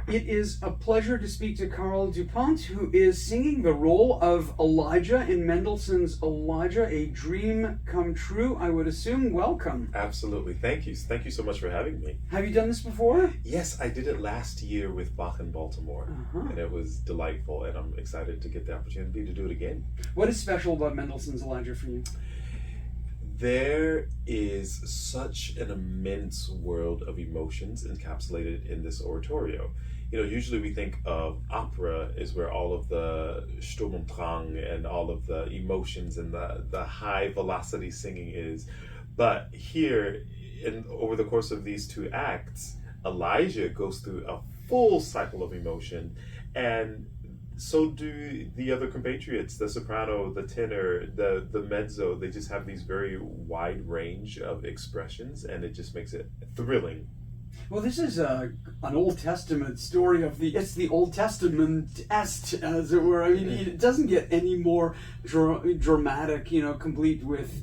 It is a pleasure to speak to Carl DuPont, who is singing the role of Elijah in Mendelssohn's Elijah, a Dream Come True, I would assume. Welcome. Absolutely. Thank you. Thank you so much for having me. Have you done this before? Yes, I did it last year with Bach in Baltimore, and it was delightful, and I'm excited to get the opportunity to do it again. What is special about Mendelssohn's Elijah for you? There is such an immense world of emotions encapsulated in this oratorio. You know, usually we think of opera is where all of the Sturm und Drang and all of the emotions and the high velocity singing is. But here, over the course of these two acts, Elijah goes through a full cycle of emotion, and so do the other compatriots, the soprano, the tenor, the mezzo. They just have these very wide range of expressions, and it just makes it thrilling. Well, this is an Old Testament story it's the Old Testament-est, as it were. I mean, it doesn't get any more dramatic, complete with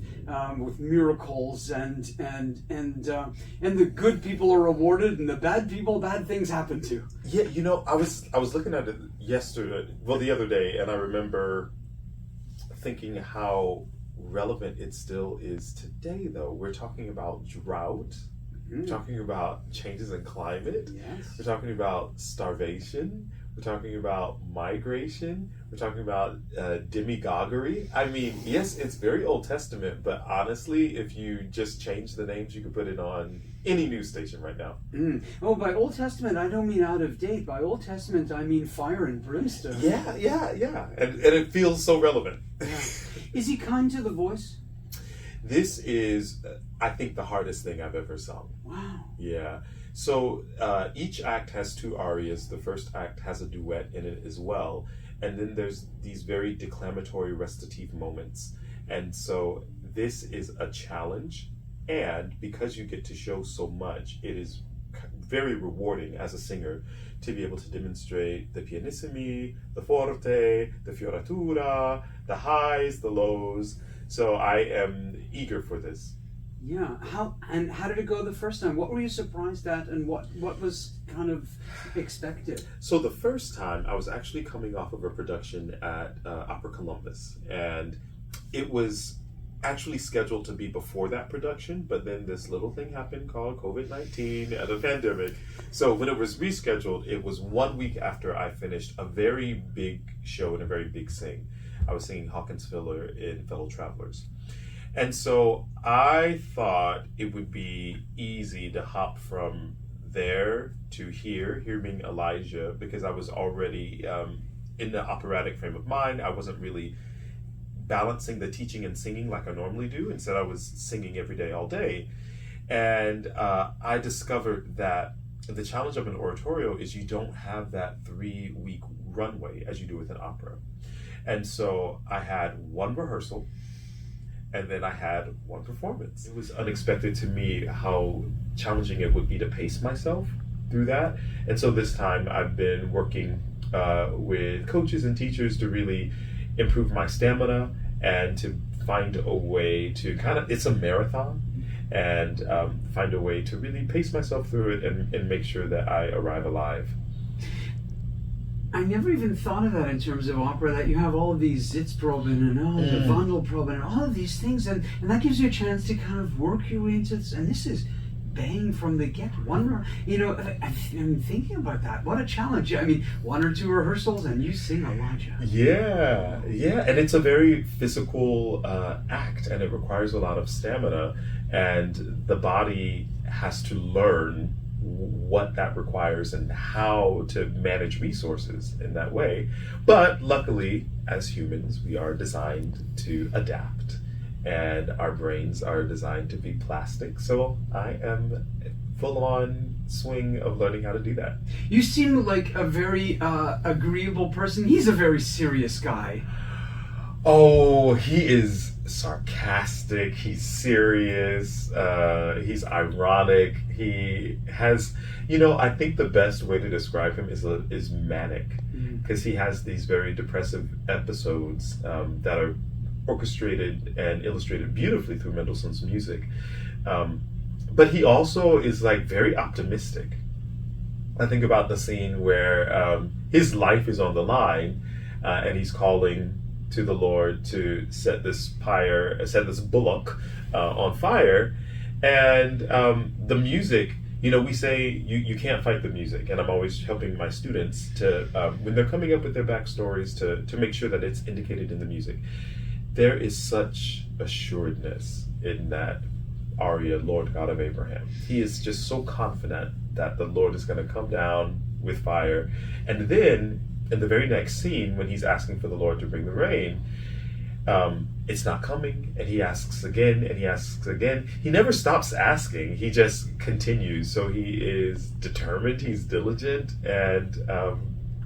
miracles and the good people are rewarded and the bad people, bad things happen to. Yeah, I was looking at it the other day, and I remember thinking how relevant it still is today, though. We're talking about drought. We're talking about changes in climate. Yes. We're talking about starvation. We're talking about migration. We're talking about demagoguery. I mean, yes, it's very Old Testament, but honestly, if you just change the names, you could put it on any news station right now. Oh, by Old Testament, I don't mean out of date. By Old Testament, I mean fire and brimstone. Yeah. And it feels so relevant. Yeah. Is he kind to the voice? This is, I think, the hardest thing I've ever sung. Wow. Yeah. So each act has two arias. The first act has a duet in it as well. And then there's these very declamatory recitative moments. And so this is a challenge. And because you get to show so much, it is very rewarding as a singer to be able to demonstrate the pianissimi, the forte, the fioratura, the highs, the lows. So I am eager for this. Yeah. How did it go the first time? What were you surprised at, and what was kind of expected? So the first time, I was actually coming off of a production at Opera Columbus, and it was actually scheduled to be before that production, but then this little thing happened called COVID-19 and a pandemic. So when it was rescheduled, it was 1 week after I finished a very big show and a very big sing. I was singing Hawkins Filler in Fellow Travelers. And so I thought it would be easy to hop from there to here being Elijah, because I was already in the operatic frame of mind. I wasn't really balancing the teaching and singing like I normally do. Instead, I was singing every day, all day. And I discovered that the challenge of an oratorio is you don't have that 3-week runway as you do with an opera. And so I had one rehearsal, and then I had one performance. It was unexpected to me how challenging it would be to pace myself through that. And so this time I've been working with coaches and teachers to really improve my stamina and to find a way to it's a marathon, and find a way to really pace myself through it and make sure that I arrive alive. I never even thought of that in terms of opera, that you have all of these Sitzproben and the Wandelproben and all of these things, and that gives you a chance to kind of work your way into this, and this is bang from the get. I'm thinking about that. What a challenge. I mean, 1 or 2 rehearsals and you sing Elijah. Yeah, and it's a very physical act, and it requires a lot of stamina, and the body has to learn what that requires and how to manage resources in that way. But luckily, as humans, we are designed to adapt, and our brains are designed to be plastic. So I am full on swing of learning how to do that. You seem like a very agreeable person. He's a very serious guy. Oh, he is sarcastic, he's serious, he's ironic, he has, I think the best way to describe him is manic, because he has these very depressive episodes that are orchestrated and illustrated beautifully through Mendelssohn's music. But he also is very optimistic. I think about the scene where his life is on the line, and he's calling to the Lord to set this bullock on fire, and the music. We say you can't fight the music, and I'm always helping my students to when they're coming up with their backstories to make sure that it's indicated in the music. There is such assuredness in that aria, Lord God of Abraham. He is just so confident that the Lord is going to come down with fire. And then in the very next scene, when he's asking for the Lord to bring the rain, it's not coming, and he asks again, and he asks again. He never stops asking. He just continues. So he is determined, he's diligent, and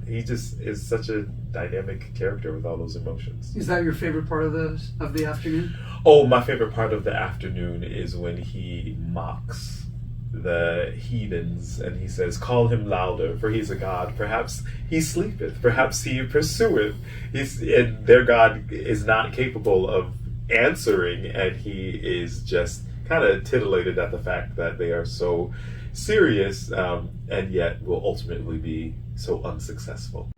he just is such a dynamic character with all those emotions. Is that your favorite part of the afternoon? Oh, my favorite part of the afternoon is when he mocks the heathens, and he says, "Call him louder, for he's a god. Perhaps he sleepeth, perhaps he pursueth." And their God is not capable of answering, and he is just kind of titillated at the fact that they are so serious, and yet will ultimately be so unsuccessful.